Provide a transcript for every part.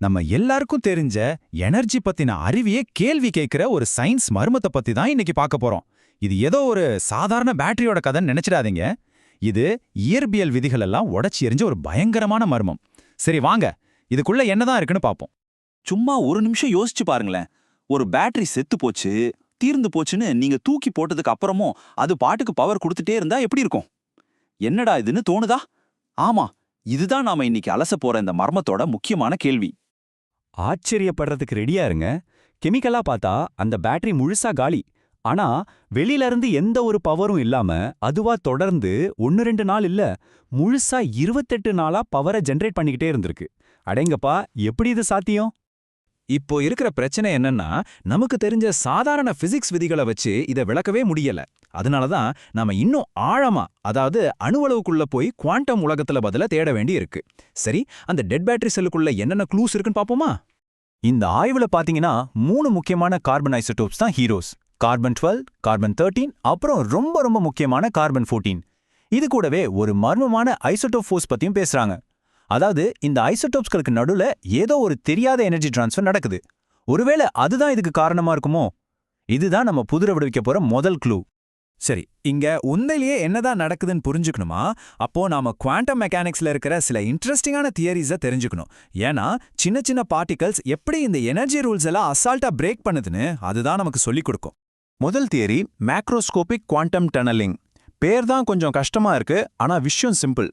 நம்ம எல்லாருக்கும் தெரிஞ்ச எனர்ஜி பத்தின அறிவியே கேள்வி கேட்கிற ஒரு சயின்ஸ் மர்மத்தை பத்தி தான் இன்னைக்கு பார்க்க போறோம். இது ஏதோ ஒரு சாதாரண பேட்டரியோட கதைன்னு நினைச்சிடாதீங்க. இது இயற்பியல் விதிகள் எல்லாம் உடைச்சி எறிஞ்ச ஒரு பயங்கரமான மர்மம். சரி வாங்க, இதுக்குள்ள என்னதான் இருக்குன்னு பாப்போம். சும்மா ஒரு நிமிஷம் யோசிச்சு பாருங்களேன். ஒரு பேட்டரி செத்து போச்சு, தீர்ந்து போச்சுன்னு நீங்க தூக்கி போட்டதுக்கு அப்புறமும் அது பாட்டுக்கு பவர் கொடுத்துட்டே இருந்தா எப்படி இருக்கும்? என்னடா இதுன்னு தோணுதா? ஆமா, இதுதான் நாம இன்னைக்கு அலச போற இந்த மர்மத்தோட முக்கியமான கேள்வி. ஆச்சரியப்படுறதுக்கு ரெடியா இருங்க. கெமிக்கலா பார்த்தா அந்த பேட்டரி முழுசா காலி. ஆனா வெளியில இருந்து எந்த ஒரு பவரும் இல்லாம அதுவா தொடர்ந்து 1-2 நாள் இல்ல, முழுசா 28 நாளா பவரை ஜெனரேட் பண்ணிக்கிட்டே இருந்திருக்கு. அடேங்கப்பா, எப்படி இது சாத்தியம்? இப்போ இருக்கிற பிரச்சனை என்னன்னா, நமக்கு தெரிஞ்ச சாதாரண பிசிக்ஸ் விதிகளை வச்சு இதை விளக்கவே முடியல. அதனாலதான் நாம இன்னும் ஆழமா, அதாவது அணுவளவுக்குள்ள போய் குவாண்டம் உலகத்துல பதில தேட வேண்டி இருக்கு. சரி, அந்த டெட் பேட்டரி செல்லுக்குள்ள என்னென்ன க்ளூஸ் இருக்குன்னு பாப்போமா? இந்த ஆய்வுல பாத்தீங்கன்னா 3 முக்கியமான கார்பன் ஐசோடோப்ஸ் தான் ஹீரோஸ். கார்பன் 12, கார்பன் 13, அப்புறம் ரொம்ப ரொம்ப முக்கியமான கார்பன் 14. இது கூடவே ஒரு மர்மமான ஐசோடோப் ஃபோர்ஸ் பத்தியும் பேசுறாங்க. அதாவது இந்த ஐசோடோப்ஸ்களுக்கு நடுவுல ஏதோ ஒரு தெரியாத எனர்ஜி டிரான்ஸ்ஃபர் நடக்குது. ஒருவேளை அதுதான் இதுக்கு காரணமா இருக்குமோ? இதுதான் நம்ம புதிர விடுவிக்க போற முதல் க்ளூ. சரி, இங்க உண்மையிலேயே என்னதான் நடக்குதுன்னு புரிஞ்சுக்கணுமா? அப்போ நாம குவாண்டம் மெக்கானிக்ஸ்ல இருக்கிற சில இன்ட்ரெஸ்டிங்கான தியரிஸை தெரிஞ்சுக்கணும். ஏன்னா சின்ன சின்ன பார்ட்டிகல்ஸ் எப்படி இந்த எனர்ஜி ரூல்ஸ் எல்லாம் அசால்ட்டா பிரேக் பண்ணுதுன்னு அதுதான் நமக்கு சொல்லிக் கொடுக்கும். முதல் தியரி மேக்ரோஸ்கோபிக் குவாண்டம் டனலிங். பேர் தான் கொஞ்சம் கஷ்டமா இருக்கு, ஆனா விஷயம் சிம்பிள்.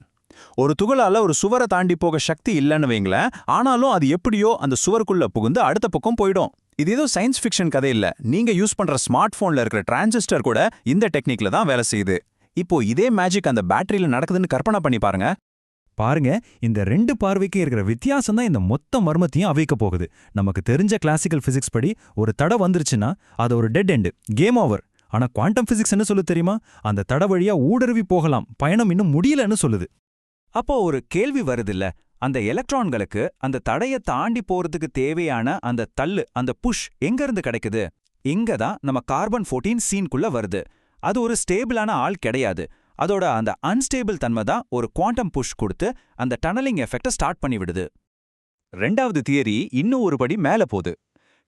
ஒரு துகளால ஒரு சுவரை தாண்டி போக சக்தி இல்லைன்னு வைங்களேன், ஆனாலும் அது எப்படியோ அந்த சுவருக்குள்ள புகுந்து அடுத்த பக்கம் போயிடும். இது ஏதோ சயின்ஸ் ஃபிக்ஷன் கதை இல்ல. நீங்க யூஸ் பண்ற ஸ்மார்ட் போன்ல இருக்கிற டிரான்சிஸ்டர் கூட இந்த டெக்னிக்ல தான் வேலை செய்யுது. இப்போ இதே மேஜிக் அந்த பேட்டரியில நடக்குதுன்னு கற்பனை பண்ணி பாருங்க. பாருங்க, இந்த 2 பார்வைக்கு இருக்கிற வித்தியாசம் தான் இந்த மொத்த மர்மத்தையும் அவிக்க போகுது. நமக்கு தெரிஞ்ச கிளாசிக்கல் பிசிக்ஸ் படி ஒரு தடை வந்துருச்சுன்னா அது ஒரு டெட் எண்டு, கேம் ஓவர். ஆனா குவாண்டம் பிசிக்ஸ் என்ன சொல்லு தெரியுமா? அந்த தடை வழியா ஊடுருவி போகலாம், பயணம் இன்னும் முடியலன்னு சொல்லுது. அப்போ ஒரு கேள்வி வருதில்ல, அந்த எலக்ட்ரான்களுக்கு அந்த தடையை தாண்டி போறதுக்கு தேவையான அந்த தள்ளு, அந்த புஷ் எங்க இருந்து கிடைக்குது? இங்க தான் நம்ம கார்பன் 14 சீன்குள்ள வருது. அது ஒரு ஸ்டேபிளான ஆள் கிடையாது. அதோட அந்த அன்ஸ்டேபிள் தன்மை தான் ஒரு குவாண்டம் புஷ் கொடுத்து அந்த டனலிங் எஃபெக்டை ஸ்டார்ட் பண்ணி விடுது. ரெண்டாவது தியரி இன்னும் ஒரு படி மேல போகுது.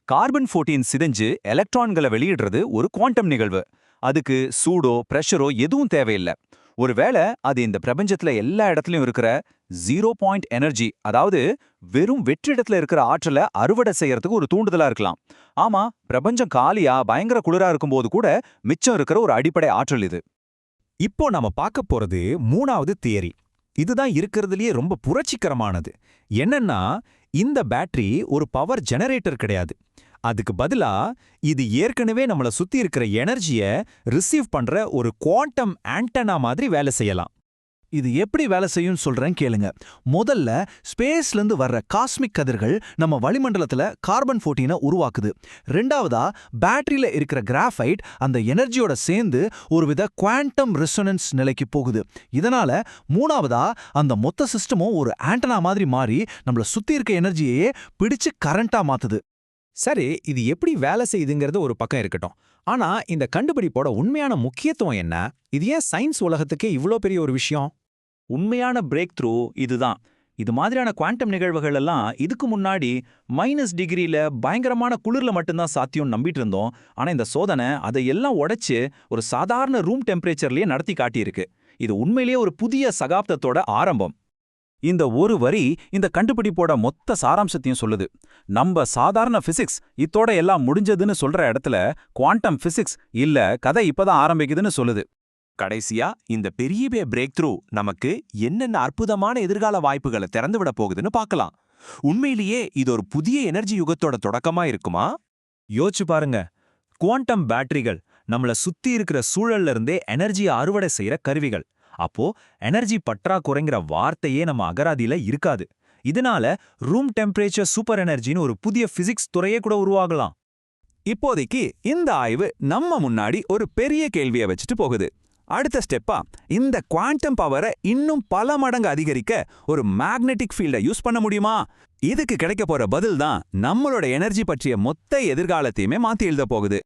கார்பன் 14 சிதைஞ்சு எலக்ட்ரான்களை வெளியிடுறது ஒரு குவாண்டம் நிகழ்வு. அதுக்கு சூடோ பிரஷரோ எதுவும் தேவையில்லை. ஒருவேளை அது இந்த பிரபஞ்சத்துல எல்லா இடத்துலயும் இருக்கிற 0 பாயிண்ட் எனர்ஜி, அதாவது வெறும் வெற்றிடத்துல இருக்கிற ஆற்றலை அறுவடை செய்யறதுக்கு ஒரு தூண்டுதலா இருக்கலாம். ஆமா, பிரபஞ்சம் காலியா பயங்கர குளிரா இருக்கும்போது கூட மிச்சம் இருக்கிற ஒரு அடிப்படை ஆற்றல் இது. இப்போ நாம பார்க்க போறது 3வது தியரி. இதுதான் இருக்கிறதுலயே ரொம்ப புரட்சிகரமானது. என்னன்னா, இந்த பேட்டரி ஒரு பவர் ஜெனரேட்டர் கிடையாது. அதுக்கு பதிலா இது ஏற்கனவே நம்மள சுத்தி இருக்கிற எனர்ஜிய ரிசீவ் பண்ற ஒரு குவாண்டம் ஆண்டனா மாதிரி வேலை செய்யலாம். இது எப்படி வேலை செய்யும் சொல்றேன் கேளுங்க. முதல்ல ஸ்பேஸ்ல இருந்து வர்ற காஸ்மிக் கதிர்கள் நம்ம வளிமண்டலத்துல கார்பன் 14 உருவாக்குது. ரெண்டாவதா பேட்டரியில இருக்கிற கிராஃபைட் அந்த எனர்ஜியோட சேர்ந்து ஒருவித குவாண்டம் ரெசோனன்ஸ் நிலைக்கு போகுது. இதனால மூணாவதா அந்த மொத்த சிஸ்டமும் ஒரு ஆண்டனா மாதிரி மாறி நம்மள சுத்தி இருக்க எனர்ஜியையே பிடிச்சு கரண்டா மாத்துது. சரி, இது எப்படி வேலை செய்யுதுங்கிறது ஒரு பக்கம் இருக்கட்டும். ஆனா இந்த கண்டுபிடிப்போட உண்மையான முக்கியத்துவம் என்ன? இது ஏன் சயின்ஸ் உலகத்துக்கே இவ்ளோ பெரிய ஒரு விஷயம்? உண்மையான பிரேக் த்ரூ இதுதான். இது மாதிரியான குவாண்டம் நிகழ்வுகள் எல்லாம் இதுக்கு முன்னாடி -டிகிரியில பயங்கரமான குளிர்ல மட்டும்தான் சாத்தியம் நம்பிட்டு இருந்தோம். ஆனா இந்த சோதனை அதையெல்லாம் உடைச்சு ஒரு சாதாரண ரூம் டெம்பரேச்சர்லயே நடத்தி காட்டியிருக்கு. இது உண்மையிலேயே ஒரு புதிய சகாப்தத்தோட ஆரம்பம். இந்த ஒரு வரி இந்த கண்டுபிடிப்போட மொத்த சாராம்சத்தையும் சொல்லுது. நம்ம சாதாரண பிசிக்ஸ் இத்தோட எல்லாம் முடிஞ்சதுன்னு சொல்ற இடத்துல குவாண்டம் பிசிக்ஸ் இல்ல, கதை இப்பதான் ஆரம்பிக்குதுன்னு சொல்லுது. கடைசியா இந்த பெரிய பிரேக் த்ரூ நமக்கு என்னென்ன அற்புதமான எதிர்கால வாய்ப்புகளை திறந்து விட போகுதுன்னு பார்க்கலாம். உண்மையிலேயே இது ஒரு புதிய எனர்ஜி யுகத்தோட தொடக்கமா இருக்குமா? யோசிச்சு பாருங்க, குவாண்டம் பேட்டரிகள் நம்மள சுத்தி இருக்கிற சூழல்ல இருந்தே எனர்ஜியை அறுவடை செய்யற கருவிகள். அப்போ எனர்ஜி பற்றாக்குறைங்கிற வார்த்தையே நம்ம அகராதியில இருக்காது. இதனால ரூம் டெம்பரேச்சர் சூப்பர் எனர்ஜின்னு ஒரு புதிய பிசிக்ஸ் துறையே கூட உருவாகலாம். இப்போதைக்கு இந்த ஆய்வு நம்ம முன்னாடி ஒரு பெரிய கேள்வியை வச்சுட்டு போகுது. அடுத்த ஸ்டெப்பா இந்த குவாண்டம் பவரை இன்னும் பல மடங்கு அதிகரிக்க ஒரு மேக்னெட்டிக் ஃபீல்டை யூஸ் பண்ண முடியுமா? இதுக்கு கிடைக்க போற பதில் தான் நம்மளோட எனர்ஜி பற்றிய மொத்த எதிர்காலத்தையுமே மாத்தி எழுத போகுது.